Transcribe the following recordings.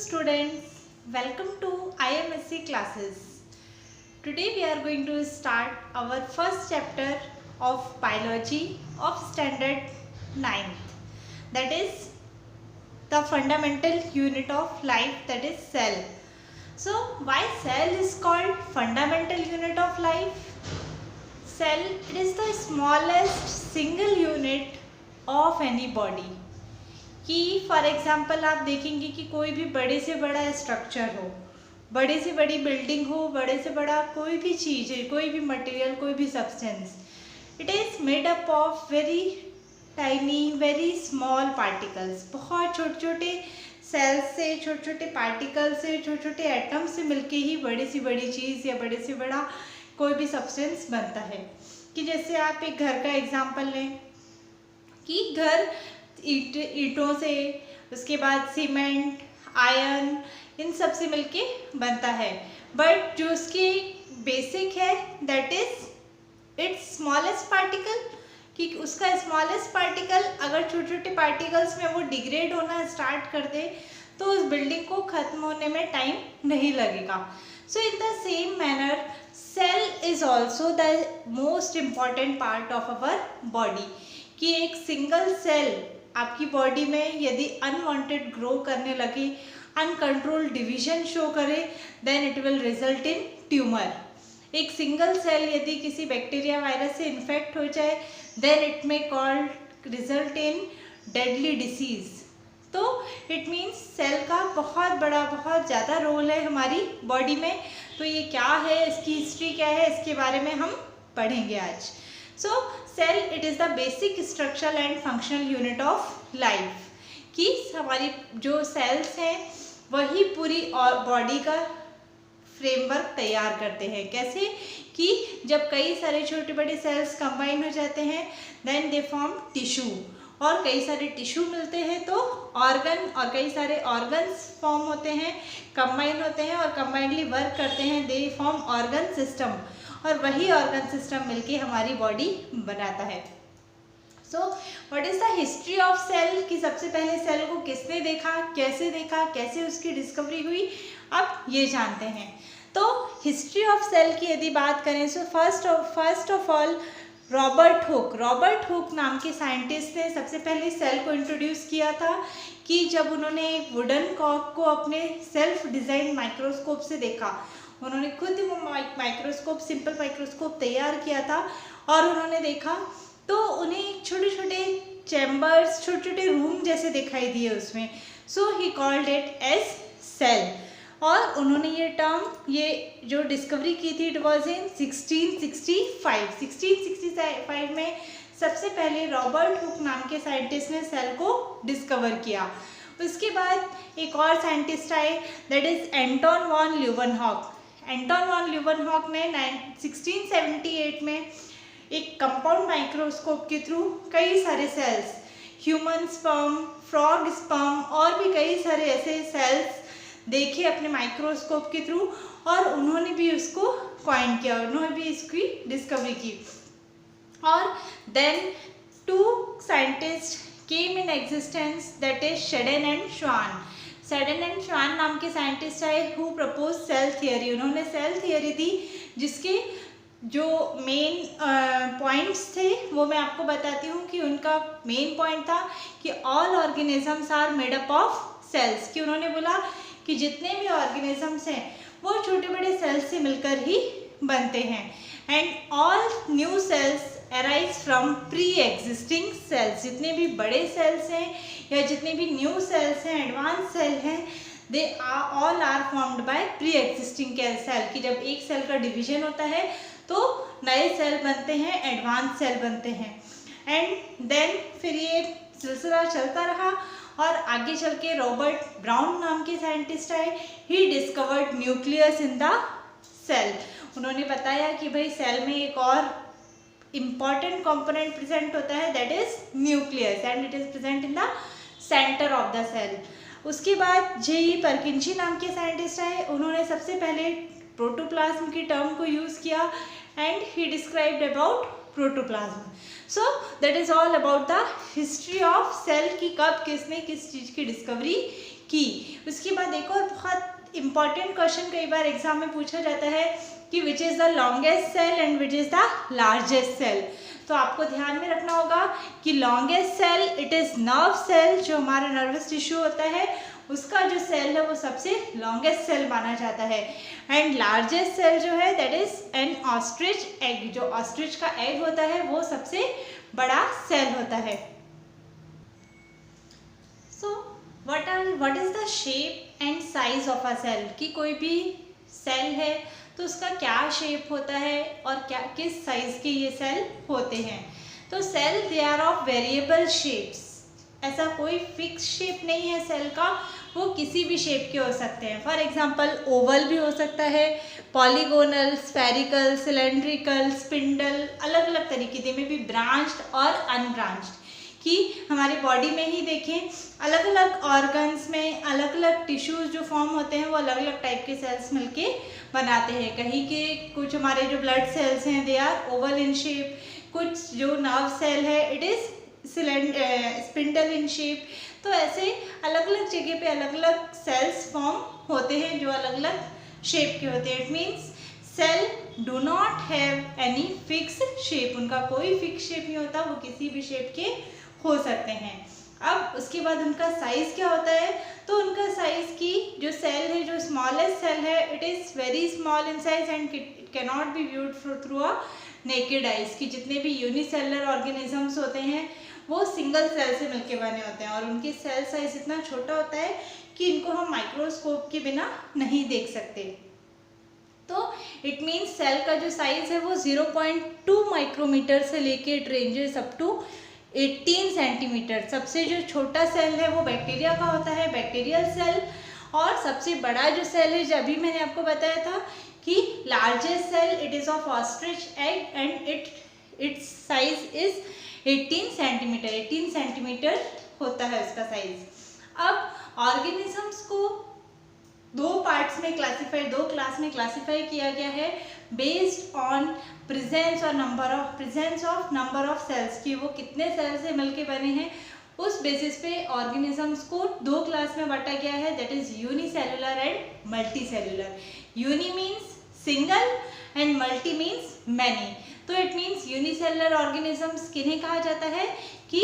students, welcome to IMSC classes. Today we are going to start our first chapter of biology of standard 9th, that is the fundamental unit of life, that is cell. So why cell is called fundamental unit of life? Cell, it is the smallest single unit of any body. कि for example आप देखेंगे कि कोई भी बड़े से बड़ा structure हो, बड़े से बड़ी बिल्डिंग हो, बड़े से बड़ा कोई भी चीज़ है, कोई भी मटेरियल, कोई भी substance, it is made up of very tiny very small particles. बहुत छोटे छोटे सेल्स से, छोटे छोटे पार्टिकल से, छोटे छोटे एटम से मिलके ही बड़ी से बड़ी चीज़ या बड़े से बड़ा कोई भी सब्सटेंस बनता है। कि जैसे आप एक घर का एग्जांपल लें कि घर ईंटों से, उसके बाद सीमेंट, आयरन, इन सब से मिलके बनता है, बट जो उसकी बेसिक है that is it's smallest particle. कि उसका स्मॉलेस्ट पार्टिकल अगर छोटे छोटे पार्टिकल्स में वो डिग्रेड होना स्टार्ट कर दे तो उस बिल्डिंग को ख़त्म होने में टाइम नहीं लगेगा। So in the same manner cell is also the most important part of our body. कि एक सिंगल सेल आपकी बॉडी में यदि अनवांटेड ग्रो करने लगे, अनकंट्रोल्ड डिवीजन शो करे, then it will result in tumour. एक सिंगल सेल यदि किसी बैक्टीरिया वायरस से इन्फेक्ट हो जाए, then it may called result in deadly disease. तो इट मीन्स सेल का बहुत बड़ा, बहुत ज़्यादा रोल है हमारी बॉडी में। तो ये क्या है, इसकी हिस्ट्री क्या है, इसके बारे में हम पढ़ेंगे आज। So cell it is the basic structural and functional unit of life. कि हमारी जो सेल्स हैं वही पूरी बॉडी का फ्रेमवर्क तैयार करते हैं। कैसे कि जब कई सारे छोटे बड़े सेल्स कंबाइन हो जाते हैं देन दे फॉर्म टिश्यू, और कई सारे टिश्यू मिलते हैं तो ऑर्गन, और कई सारे ऑर्गन्स फॉर्म होते हैं, कंबाइन होते हैं और कंबाइनली वर्क करते हैं, दे फॉर्म ऑर्गन सिस्टम, और वही ऑर्गन सिस्टम मिलके हमारी बॉडी बनाता है। So what is the history of cell? कि सबसे पहले सेल को किसने देखा, कैसे उसकी डिस्कवरी हुई, अब ये जानते हैं। तो हिस्ट्री ऑफ सेल की यदि बात करें so first of all Robert Hooke नाम के साइंटिस्ट ने सबसे पहले सेल को इंट्रोड्यूस किया था। कि जब उन्होंने एक वुडन कॉक को अपने सेल्फ डिज़ाइन माइक्रोस्कोप से देखा, उन्होंने खुद वो माइक्रोस्कोप, सिंपल माइक्रोस्कोप तैयार किया था, और उन्होंने देखा तो उन्हें छोटे छोटे चैम्बर्स, छोटे छोटे रूम जैसे दिखाई दिए उसमें। So he called it as cell. और उन्होंने ये टर्म, ये जो डिस्कवरी की थी, इट वॉज इन 1665 में सबसे पहले रॉबर्ट हुक नाम के साइंटिस्ट ने सेल को डिस्कवर किया। उसके बाद एक और साइंटिस्ट आए, that is Anton von Leeuwenhoek. Anton von Leeuwenhoek ने 1678 में एक कंपाउंड माइक्रोस्कोप के थ्रू कई सारे cells, human sperm, frog sperm और भी कई सारे ऐसे सेल्स देखे अपने माइक्रोस्कोप के थ्रू, और उन्होंने भी उसको कॉइन किया, उन्होंने भी इसकी डिस्कवरी की। और then two scientist came in existence, that is Schleiden and Schwann. Schleiden and Schwann नाम के साइंटिस्ट आए हु प्रपोज सेल थियरी। उन्होंने सेल थियरी दी जिसके जो मेन पॉइंट्स थे वो मैं आपको बताती हूँ। कि उनका मेन पॉइंट था कि all organisms are made up of cells. कि उन्होंने बोला कि जितने भी ऑर्गेनिजम्स हैं वो छोटे बड़े सेल्स से मिलकर ही बनते हैं, and all new cells arise from pre existing cells. जितने भी बड़े सेल्स हैं या जितने भी न्यू सेल्स हैं, एडवांस सेल हैं, they all are formed by pre existing cell. कि जब एक सेल का डिवीजन होता है तो नए सेल बनते हैं, एडवांस सेल बनते हैं, एंड देन फिर ये सिलसिला चलता रहा, और आगे चल के रॉबर्ट ब्राउन नाम के साइंटिस्ट आए, he discovered nucleus in the cell. उन्होंने बताया कि भाई सेल में एक और इम्पॉर्टेंट कंपोनेंट प्रेजेंट होता है, that is nucleus, and it is present in the centre of the cell. उसके बाद जे परकिंशी नाम के साइंटिस्ट आए, उन्होंने सबसे पहले प्रोटोप्लाज्म की टर्म को यूज़ किया, and he described about protoplasm. So that is all about the history of cell. की कब किसने किस चीज़ की डिस्कवरी की। उसके बाद एक और बहुत इंपॉर्टेंट क्वेश्चन कई बार एग्जाम में पूछा जाता है कि which is the longest cell and which is the largest cell. तो आपको ध्यान में रखना होगा कि longest cell it is nerve cell, जो हमारा नर्वस टिश्यू होता है उसका जो सेल है वो सबसे लॉन्गेस्ट सेल माना जाता है। एंड लार्जेस्ट सेल जो है that is an ostrich egg, जो ऑस्ट्रिच का एग होता है वो सबसे बड़ा सेल होता है। So what is the shape and size of a cell, कि कोई भी सेल है तो उसका क्या शेप होता है और क्या किस साइज के ये सेल होते हैं। तो cell they are of variable shapes, ऐसा कोई फिक्स शेप नहीं है सेल का, वो किसी भी शेप के हो सकते हैं। फॉर एग्जांपल ओवल भी हो सकता है, पॉलीगोनल, स्फेरिकल, सिलेंड्रिकल, स्पिंडल, अलग अलग तरीके दे में भी ब्रांच्ड और अनब्रांच्ड। कि हमारी बॉडी में ही देखें अलग अलग ऑर्गन्स में अलग अलग टिश्यूज जो फॉर्म होते हैं वो अलग अलग टाइप के सेल्स मिलके बनाते हैं। कहीं के कुछ हमारे जो ब्लड सेल्स हैं they are oval in shape, कुछ जो नर्व सेल है it is spindle in shape. तो ऐसे अलग अलग जगह पे अलग अलग सेल्स फॉर्म होते हैं जो अलग अलग शेप के होते हैं। It means cell do not have any fix shape, उनका कोई फिक्स शेप नहीं होता, वो किसी भी शेप के हो सकते हैं। अब उसके बाद उनका साइज क्या होता है, तो उनका साइज की जो सेल है, जो स्मॉलेस्ट सेल है it is very small in size and it can not B viewed through a naked eyes. की जितने भी यूनिसेलुलर ऑर्गेनिजम्स होते हैं वो सिंगल सेल से मिलके बने होते हैं और उनकी सेल साइज इतना छोटा होता है कि इनको हम माइक्रोस्कोप के बिना नहीं देख सकते। तो इट मीन्स सेल का जो साइज है वो 0.2 माइक्रोमीटर से लेके it ranges up to 18 centimetre. सबसे जो छोटा सेल है वो बैक्टीरिया का होता है, बैक्टीरियल सेल। और सबसे बड़ा जो सेल है जो अभी मैंने आपको बताया था कि largest cell it is of ostrich egg and its size is 18 centimetre. 18 centimetre होता है उसका साइज। अब ऑर्गेनिजम्स को दो क्लास में क्लासिफाई किया गया है based on presence of number of cells, की वो कितने सेल से मिलके बने हैं उस बेसिस पे ऑर्गेनिजम्स को दो क्लास में बांटा गया है, that is unicellular and multicellular. Uni means single and multi means many. तो इट मीन्स यूनिसेलुलर ऑर्गेनिजम्स किन्हें कहा जाता है कि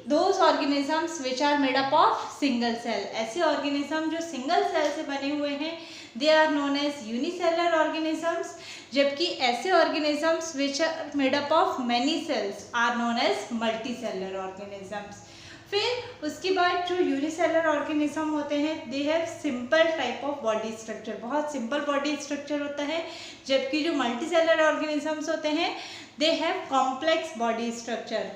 those organisms which are made up of single cell. ऐसे ऑर्गेनिज्म जो सिंगल सेल से बने हुए हैं they are known as unicellular organisms, जबकि ऐसे organisms which are made up of many cells are known as multicellular organisms. फिर उसके बाद जो यूनिसेलुलर ऑर्गेनिज्म होते हैं they have simple type of body structure, बहुत सिंपल बॉडी स्ट्रक्चर होता है, जबकि जो मल्टी सेलुलर ऑर्गेनिजम्स होते हैं they have complex body structure.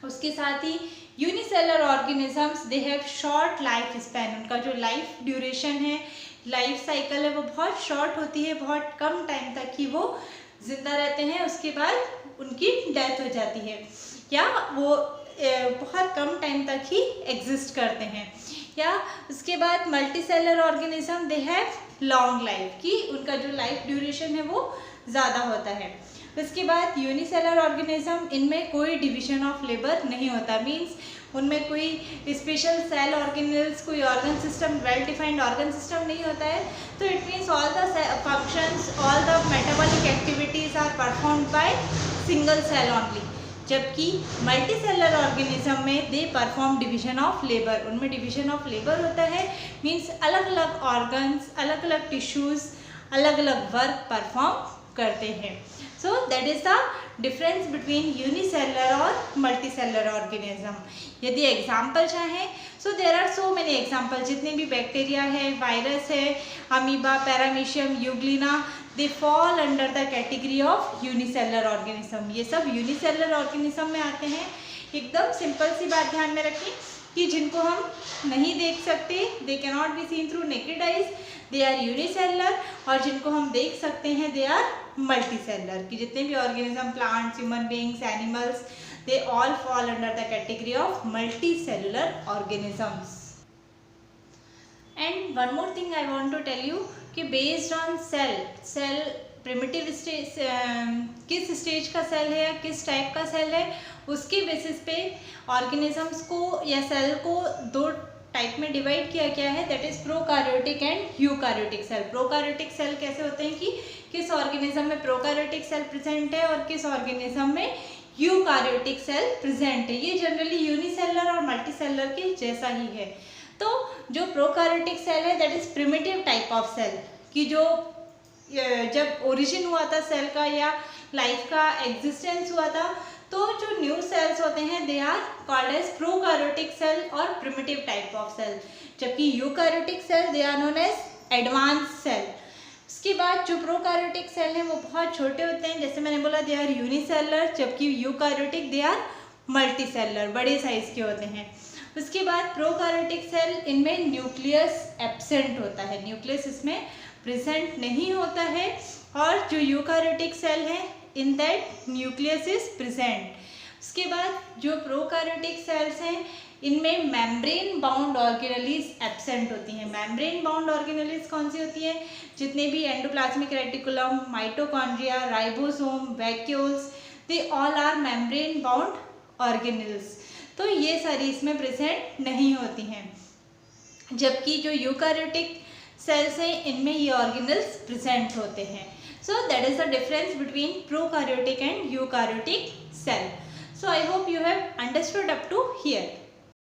उसके साथ ही unicellular organisms they have short life span, उनका जो लाइफ ड्यूरेशन है, लाइफ साइकिल है वो बहुत शॉर्ट होती है, बहुत कम टाइम तक ही वो जिंदा रहते हैं, उसके बाद उनकी डेथ हो जाती है या वो बहुत कम टाइम तक ही एग्जिस्ट करते हैं। या उसके बाद multi cellular organism they have long life, की उनका जो लाइफ ड्यूरेशन है वो ज़्यादा होता है। उसके बाद यूनिसेलुलर ऑर्गेनिज्म, इनमें कोई डिवीजन ऑफ लेबर नहीं होता, मींस उनमें कोई स्पेशल सेल ऑर्गेनल्स, कोई organ system, well defined organ system नहीं होता है। तो it means all the functions, all the metabolic activities are performed by single cell only, जबकि मल्टी सेलुलर ऑर्गेनिज्म में they perform division of labour, उनमें division of labour होता है, means अलग अलग ऑर्गन्स, अलग अलग टिश्यूज़ अलग अलग वर्क परफॉर्म करते हैं। So that is the difference between unicellular और मल्टी सेलुलर ऑर्गेनिज्म। यदि एग्जाम्पल चाहें so there are so many example, जितने भी बैक्टीरिया है, वायरस है, amoeba, paramecium, euglena, they fall under the category of unicellular organism. ये सब यूनिसेलुलर ऑर्गेनिज्म में आते हैं। एकदम सिंपल सी बात ध्यान में रखें कि जिनको हम नहीं देख सकते, they can not be seen through naked eyes, they are unicellular, और जिनको हम देख सकते हैं दे आर मल्टी सेलुलर। कि जितने भी organism, plants, human beings, animals, they all fall under the category of multicellular organisms. And one more thing I want to tell you कि based on cell primitive stage, किस stage का cell है या किस type का cell है, उसके basis पे ऑर्गेनिजम्स को या सेल को दो टाइप में डिवाइड किया गया है, that is prokaryotic and eukaryotic cell. Prokaryotic cell कैसे होते हैं कि किस ऑर्गेनिज्म में प्रोकार्योटिक सेल प्रेजेंट है और किस ऑर्गेनिज्म में यूकार्योटिक सेल प्रेजेंट है। ये जनरली यूनिसेलर और मल्टीसेलर के जैसा ही है। तो जो प्रोकार्योटिक सेल है that is primitive type of cell, कि जो जब ओरिजिन हुआ था सेल का या लाइफ का एग्जिस्टेंस हुआ था, तो जो न्यू सेल्स होते हैं they are called as prokaryotic cell और प्रिमिटिव टाइप ऑफ सेल, जबकि eukaryotic cell they are known as advance cell. उसके बाद जो प्रोकार्योटिक सेल हैं वो बहुत छोटे होते हैं, जैसे मैंने बोला दे आर यूनिसेलर, जबकि यूकार्योटिक दे आर मल्टीसेलर, बड़े साइज के होते हैं। उसके बाद प्रोकार्योटिक सेल इनमें न्यूक्लियस एब्सेंट होता है, न्यूक्लियस इसमें प्रेजेंट नहीं होता है, और जो यूकार्योटिक सेल है in that nucleus is present. उसके बाद जो प्रोकार्योटिक सेल्स हैं इनमें मेम्ब्रेन बाउंड ऑर्गेनेलीज एब्सेंट होती हैं। मेम्ब्रेन बाउंड ऑर्गेनेलीज कौन सी होती हैं? जितने भी endoplasmic reticulum, mitochondria, ribosome, vacuoles, they all are membrane bound organelles. तो ये सारी इसमें प्रेजेंट नहीं होती हैं, जबकि जो यूकार्योटिक सेल्स हैं इनमें ये ऑर्गेनेल्स प्रेजेंट होते हैं। So that is the difference between prokaryotic and eukaryotic cell. So I hope you have understood up to here.